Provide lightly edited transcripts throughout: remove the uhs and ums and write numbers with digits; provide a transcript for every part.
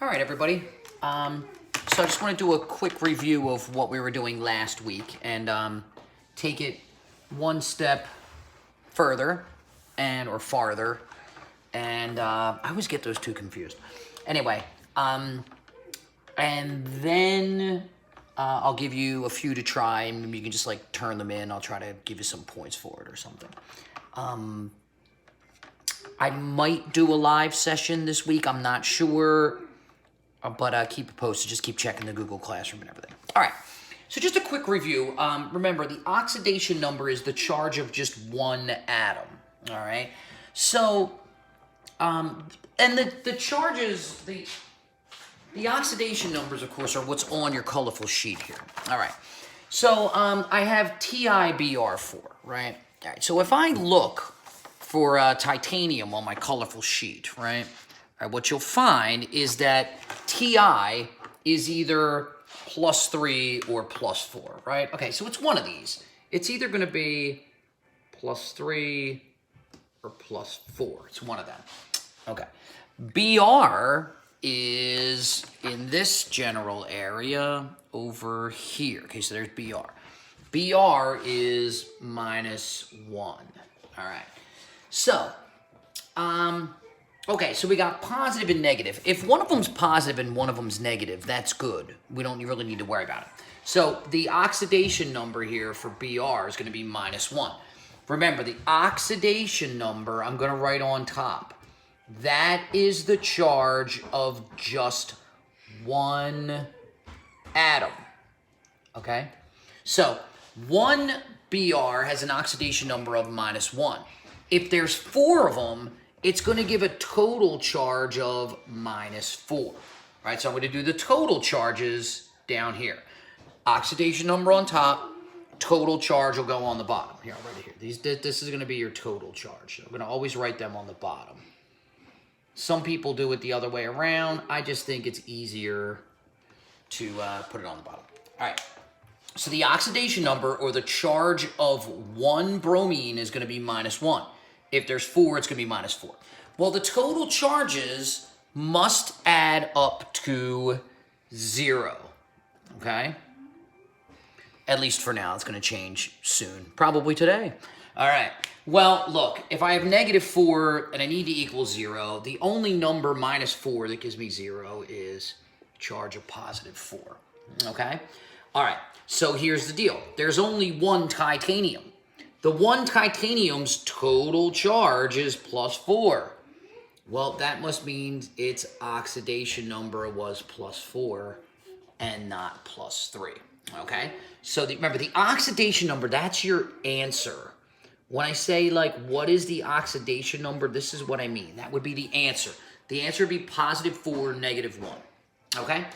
All right, everybody. So I just want to do a quick review of what we were doing last week and take it one step further or farther. And I always get those two confused. Anyway, and then I'll give you a few to try, and you can just like turn them in. I'll try to give you some points for it or something. I might do a live session this week. I'm not sure. But keep it posted. Just keep checking the Google Classroom and everything. All right. So just a quick review. Remember, the oxidation number is the charge of just one atom. All right. So, and the charges, the oxidation numbers, of course, are what's on your colorful sheet here. All right. So I have TiBr4, right? All right. So if I look for titanium on my colorful sheet, right? All right, what you'll find is that Ti is either +3 or +4, right? Okay, so it's one of these. It's either going to be +3 or +4. It's one of them. Okay. Br is in this general area over here. Okay, so there's Br. Br is -1. All right. So, okay, so we got positive and negative. If one of them's positive and one of them's negative, that's good. We don't really need to worry about it. So the oxidation number here for Br is going to be -1. Remember, the oxidation number I'm going to write on top. That is the charge of just one atom. Okay? So 1 Br has an oxidation number of -1. If there's 4 of them, it's going to give a total charge of -4. Right? So I'm going to do the total charges down here. Oxidation number on top, total charge will go on the bottom. Here, I'll write it here. This is going to be your total charge. I'm going to always write them on the bottom. Some people do it the other way around. I just think it's easier to put it on the bottom. All right. So the oxidation number, or the charge of one bromine, is going to be -1. If there's 4, it's going to be -4. Well, the total charges must add up to 0, okay? At least for now. It's going to change soon, probably today. All right. Well, look, if I have -4 and I need to equal 0, the only number -4 that gives me 0 is charge of +4, okay? All right. So here's the deal. There's only one titanium. The one titanium's total charge is +4. Well, that must mean its oxidation number was +4 and not +3. Okay? So remember, the oxidation number, that's your answer. When I say, like, what is the oxidation number, this is what I mean. That would be the answer. The answer would be +4, -1. Okay?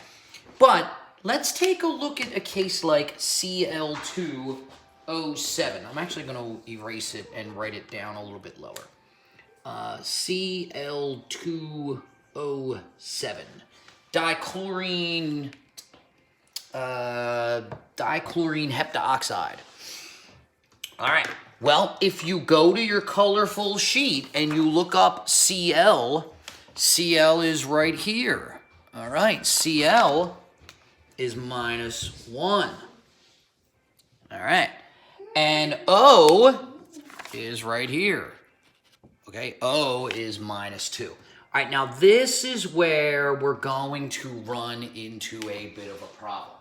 But let's take a look at a case like Cl2O7. I'm actually going to erase it and write it down a little bit lower. Cl2O7. Dichlorine heptaoxide. All right. Well, if you go to your colorful sheet and you look up Cl, Cl is right here. All right. Cl is -1. All right. And O is right here. Okay, O is -2. All right, now this is where we're going to run into a bit of a problem.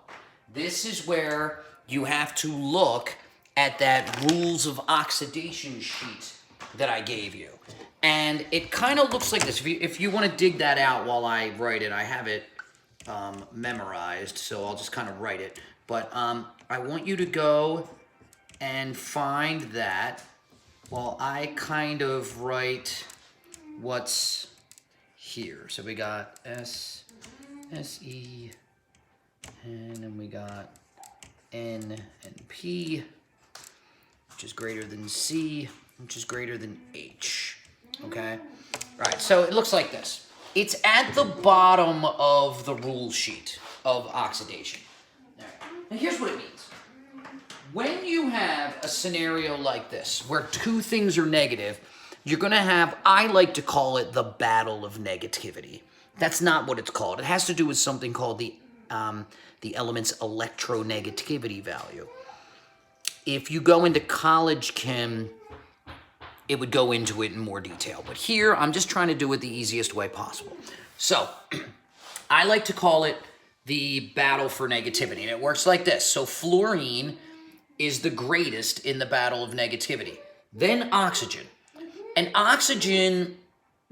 This is where you have to look at that rules of oxidation sheet that I gave you. And it kind of looks like this. If you want to dig that out while I write it, I have it memorized, so I'll just kind of write it. But I want you to go and find that while I kind of write what's here. So we got S, E, and then we got N and P, which is greater than C, which is greater than H. Okay? All right, so it looks like this. It's at the bottom of the rule sheet of oxidation. All right. Now here's what it means. When you have a scenario like this, where two things are negative, you're going to have, I like to call it the battle of negativity. That's not what it's called. It has to do with something called the element's electronegativity value. If you go into college chem, it would go into it in more detail. But here, I'm just trying to do it the easiest way possible. So, I like to call it the battle for negativity. And it works like this. So, fluorine is the greatest in the battle of negativity. Then oxygen. And oxygen,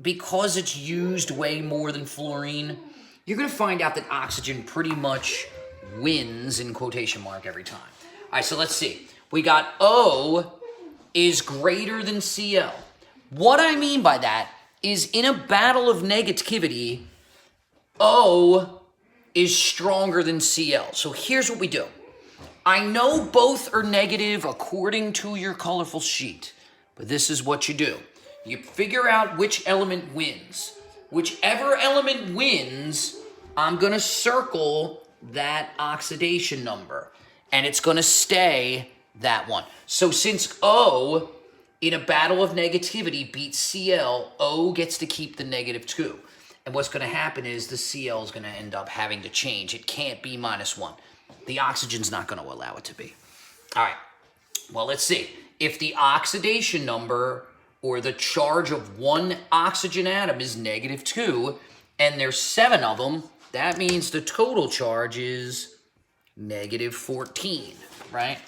because it's used way more than fluorine, you're going to find out that oxygen pretty much wins, in quotation mark, every time. All right, so let's see. We got O is greater than Cl. What I mean by that is in a battle of negativity, O is stronger than Cl. So here's what we do. I know both are negative according to your colorful sheet, but this is what you do. You figure out which element wins. Whichever element wins, I'm going to circle that oxidation number, and it's going to stay that one. So since O in a battle of negativity beats Cl, O gets to keep the -2. And what's going to happen is the Cl is going to end up having to change. It can't be -1. The oxygen's not going to allow it to be. All right. Well, let's see. If the oxidation number or the charge of one oxygen atom is -2, and there's 7 of them, that means the total charge is -14, right?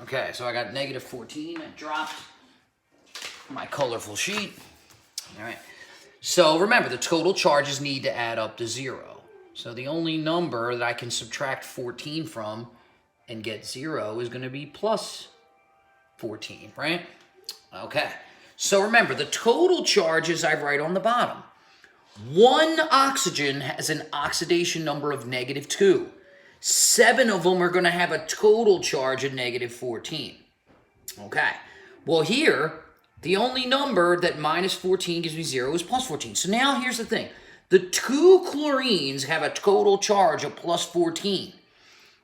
Okay, so I got -14. I dropped my colorful sheet. All right. So remember, the total charges need to add up to 0. So the only number that I can subtract 14 from and get 0 is going to be plus 14, right? Okay. So remember, the total charges I write on the bottom. One oxygen has an oxidation number of -2. 7 of them are going to have a total charge of -14. Okay. Well, here, the only number that -14 gives me 0 is plus 14. So now here's the thing. The 2 chlorines have a total charge of plus 14,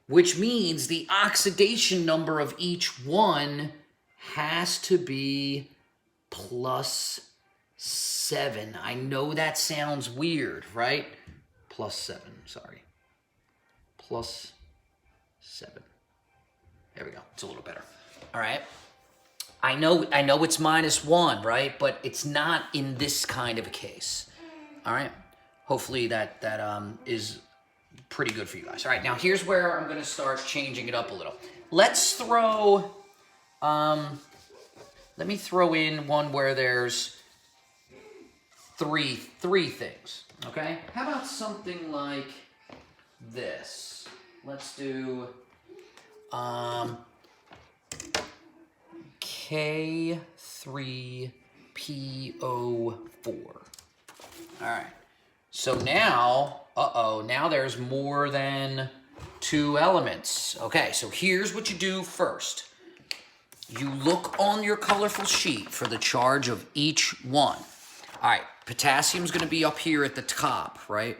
which means the oxidation number of each one has to be plus 7. I know that sounds weird, right? Plus 7, sorry. Plus 7. There we go. It's a little better. All right. I know it's -1, right? But it's not in this kind of a case. All right. Hopefully that is pretty good for you guys. All right. Now here's where I'm going to start changing it up a little. Let's throw. Let me throw in one where there's three things. Okay. How about something like this? Let's do K3PO4. All right. So now, now there's more than 2 elements. Okay, so here's what you do first. You look on your colorful sheet for the charge of each one. All right, potassium's going to be up here at the top, right?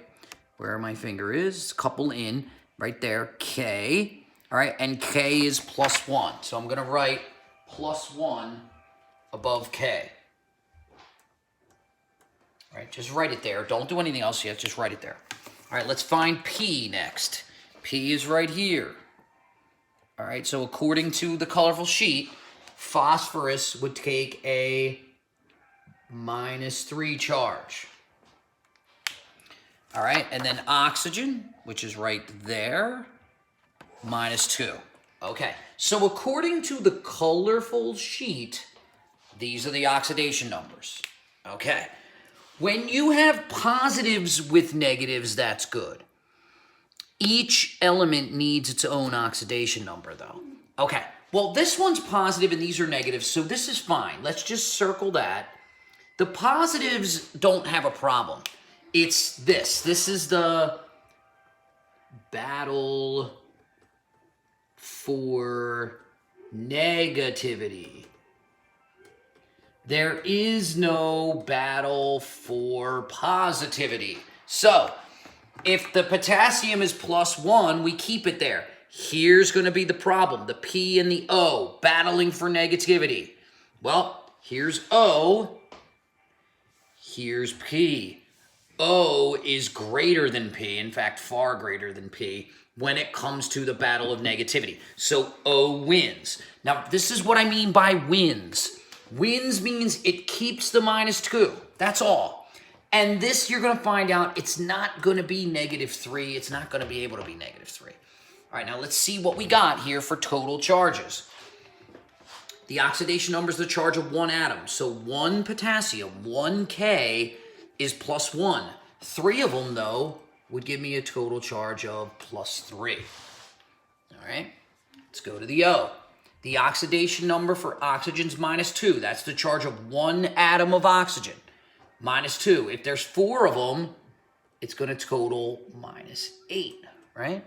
Where my finger is, couple in, right there, K. All right, and K is +1. So I'm going to write +1 above K. All right, just write it there. Don't do anything else yet, just write it there. All right, let's find P next. P is right here. All right, so according to the colorful sheet, phosphorus would take a -3 charge. All right, and then oxygen, which is right there, -2. Okay, so according to the colorful sheet, these are the oxidation numbers. Okay, when you have positives with negatives, that's good. Each element needs its own oxidation number, though. Okay, well, this one's positive and these are negatives, so this is fine. Let's just circle that. The positives don't have a problem. It's this. This is the battle for negativity. There is no battle for positivity. So, if the potassium is +1, we keep it there. Here's going to be the problem. The P and the O battling for negativity. Well, Here's O. Here's P. O is greater than P, in fact, far greater than P, when it comes to the battle of negativity. So O wins. Now, this is what I mean by wins. Wins means it keeps the -2. That's all. And this, you're going to find out, it's not going to be -3. It's not going to be able to be -3. All right, now let's see what we got here for total charges. The oxidation number is the charge of one atom. So 1 potassium, 1 K, is +1. 3 of them, though, would give me a total charge of +3. All right, let's go to the O. The oxidation number for oxygen's -2. That's the charge of one atom of oxygen. -2. If there's 4 of them, it's going to total -8, right?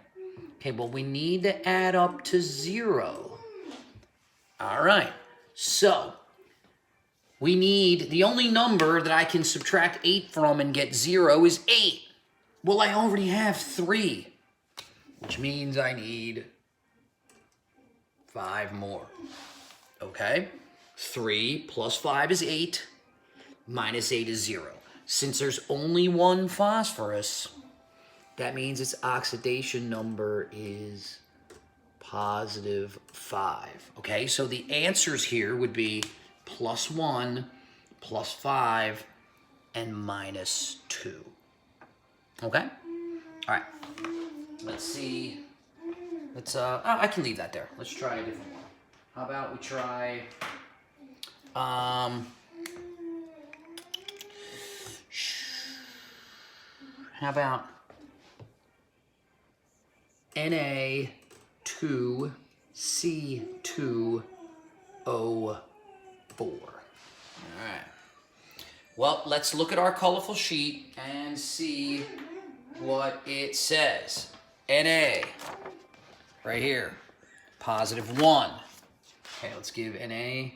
Okay, well, we need to add up to 0. All right, so we need, the only number that I can subtract 8 from and get 0 is 8. Well, I already have 3, which means I need 5 more. Okay, 3 plus 5 is 8, -8 is 0. Since there's only one phosphorus, that means its oxidation number is +5. Okay, so the answers here would be +1, +5, and -2. Okay? All right. Let's see. Let's, I can leave that there. Let's try a different one. How about we try, how about Na2C2O4. All right. Well, let's look at our colorful sheet and see what it says. Na, right here, +1. Okay, let's give Na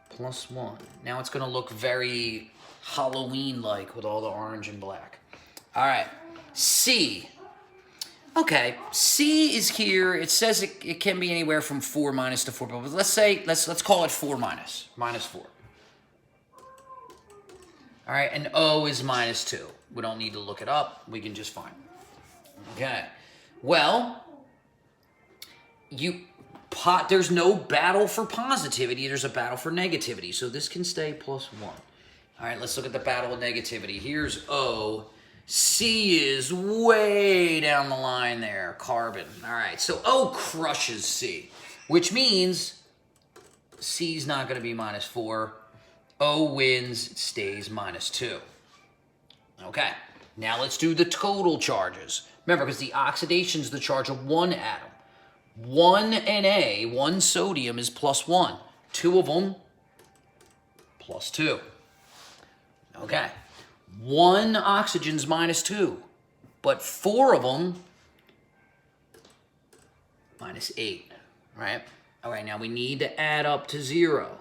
+1. Now it's going to look very Halloween-like with all the orange and black. All right, C. Okay, C is here. It says it can be anywhere from 4 minus to 4, but let's call it 4 minus, -4. All right, and O is -2. We don't need to look it up. We can just find it. Okay, well, there's no battle for positivity. There's a battle for negativity, so this can stay +1. All right, let's look at the battle of negativity. Here's O. C is way down the line there, carbon. All right, so O crushes C, which means C's not going to be -4. O wins, it stays -2. Okay, now let's do the total charges. Remember, because the oxidation is the charge of one atom. 1 Na, 1 sodium is +1. 2 of them, +2. Okay. 1 oxygen's -2, but 4 of them, -8, right? All right, now we need to add up to 0.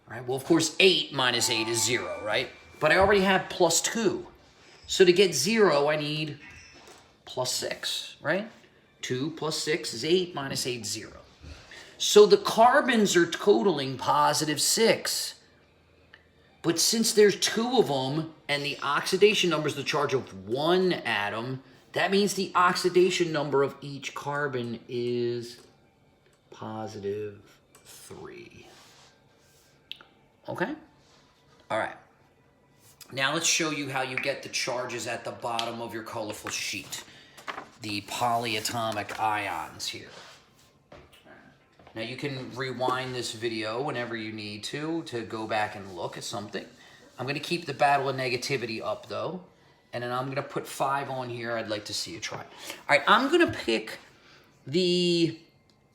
All right, well, of course, 8 minus 8 is 0, right? But I already have +2. So to get 0, I need +6, right? 2 plus 6 is 8, minus 8 is 0. So the carbons are totaling +6. But since there's 2 of them, and the oxidation number is the charge of one atom, that means the oxidation number of each carbon is +3. Okay? All right. Now let's show you how you get the charges at the bottom of your colorful sheet. The polyatomic ions here. Now you can rewind this video whenever you need to go back and look at something. I'm going to keep the battle of negativity up though, and then I'm going to put 5 on here. I'd like to see you try. All right, I'm going to pick the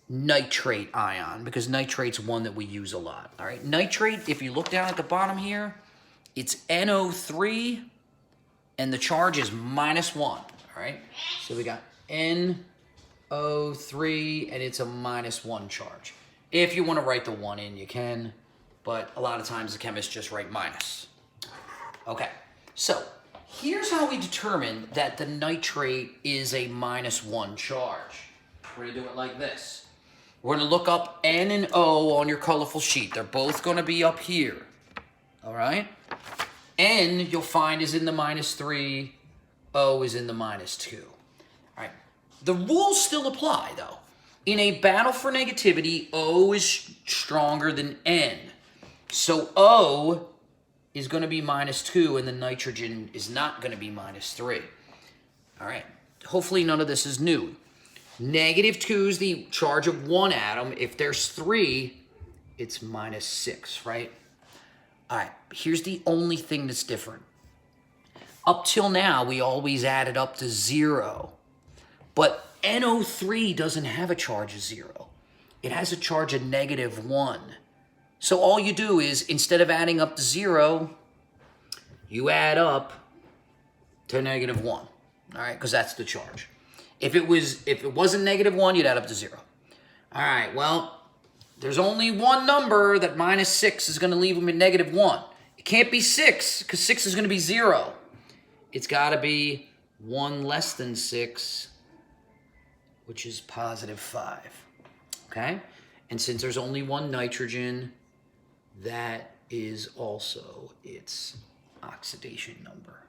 nitrate ion because nitrate's one that we use a lot. All right, nitrate, if you look down at the bottom here, it's NO3 and the charge is -1. All right, so we got NO3 and it's a -1 charge. If you want to write the 1 in, you can, but a lot of times the chemists just write minus. Okay, so here's how we determine that the nitrate is a -1 charge. We're going to do it like this. We're going to look up N and O on your colorful sheet. They're both going to be up here. All right? N, you'll find, is in the -3. O is in the -2. All right. The rules still apply, though. In a battle for negativity, O is stronger than N. So O is going to be -2, and the nitrogen is not going to be -3. All right. Hopefully none of this is new. -2 is the charge of one atom. If there's 3, it's -6, right? All right. Here's the only thing that's different. Up till now, we always added up to 0. But NO3 doesn't have a charge of 0. It has a charge of -1. So all you do is, instead of adding up to 0, you add up to -1. All right, because that's the charge. If it wasn't -1, you'd add up to 0. All right, well, there's only one number that -6 is going to leave them at -1. It can't be 6, because 6 is going to be 0. It's got to be 1 less than 6, which is +5. Okay? And since there's only one nitrogen, that is also its oxidation number.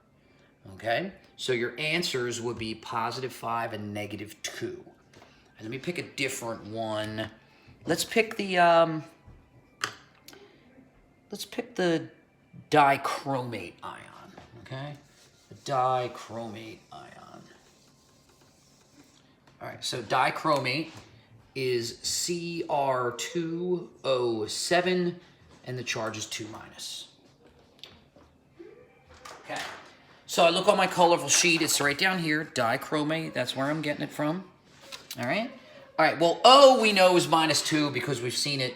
Okay? So your answers would be +5 and -2. And let me pick a different one. Let's pick the dichromate ion. Okay? The dichromate ion. All right, so dichromate is Cr2O7, and the charge is 2-. Okay, so I look on my colorful sheet. It's right down here, dichromate. That's where I'm getting it from. All right? All right, well, O we know is -2 because we've seen it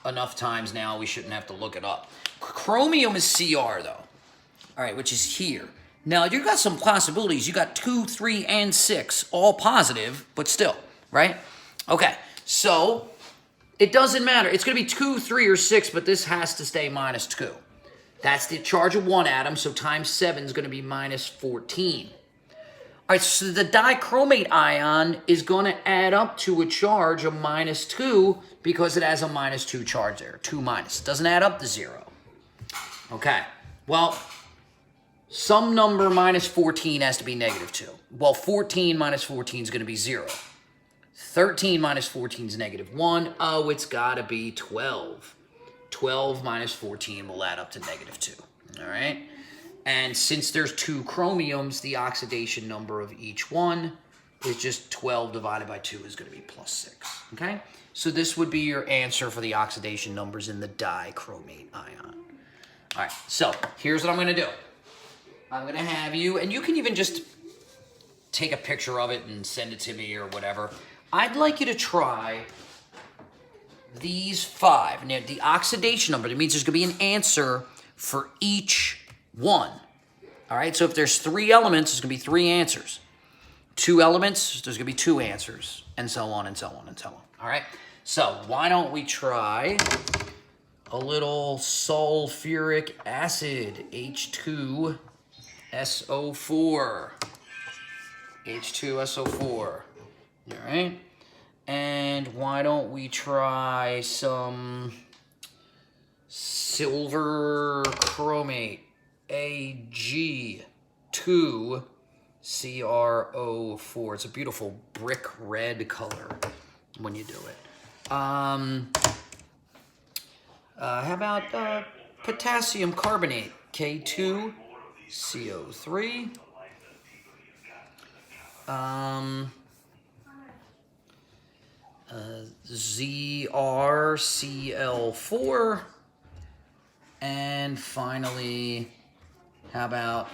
enough times now. We shouldn't have to look it up. Chromium is Cr, though. All right, which is here. Now, you've got some possibilities. You got 2, 3, and 6, all positive, but still, right? Okay, so it doesn't matter. It's going to be 2, 3, or 6, but this has to stay -2. That's the charge of one atom, so times 7 is going to be -14. All right, so the dichromate ion is going to add up to a charge of -2 because it has a -2 charge there, 2-. It doesn't add up to 0. Okay, well, some number -14 has to be -2. Well, 14 minus 14 is going to be 0. 13 minus 14 is -1. Oh, it's got to be 12. 12 minus 14 will add up to -2. All right? And since there's 2 chromiums, the oxidation number of each one is just 12 divided by 2 is going to be +6. Okay? So this would be your answer for the oxidation numbers in the dichromate ion. All right, so here's what I'm going to do. I'm going to have you, and you can even just take a picture of it and send it to me or whatever. I'd like you to try these 5. Now, the oxidation number, that means there's going to be an answer for each one. All right, so if there's 3 elements, there's going to be 3 answers. 2 elements, there's going to be 2 answers, and so on and so on and so on. All right, so why don't we try a little sulfuric acid, H2SO4. H2SO4. All right. And why don't we try some silver chromate, Ag2CrO4. It's a beautiful brick red color when you do it. How about potassium carbonate, K2CO3. ZrCl4. And finally, how about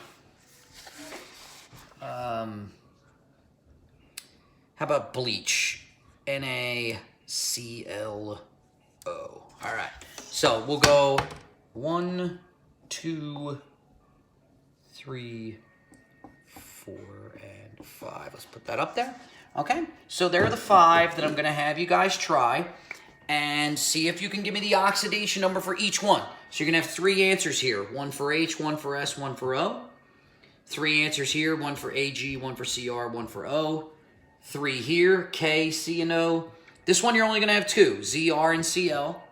bleach, NaClO. All right, so we'll go 1, 2, 3, 4, and 5. Let's put that up there. Okay, so there are the 5 that I'm going to have you guys try and see if you can give me the oxidation number for each one. So you're going to have 3 answers here. 1 for H, 1 for S, 1 for O. 3 answers here. 1 for Ag, 1 for Cr, 1 for O. 3 here, K, C, and O. This one you're only going to have 2, ZR and CL.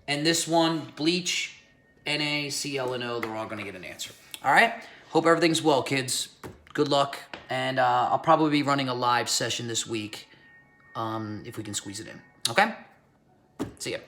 And this one, bleach, Na, CL, and O, they're all going to get an answer. All right? Hope everything's well, kids. Good luck. And I'll probably be running a live session this week if we can squeeze it in. Okay? See ya.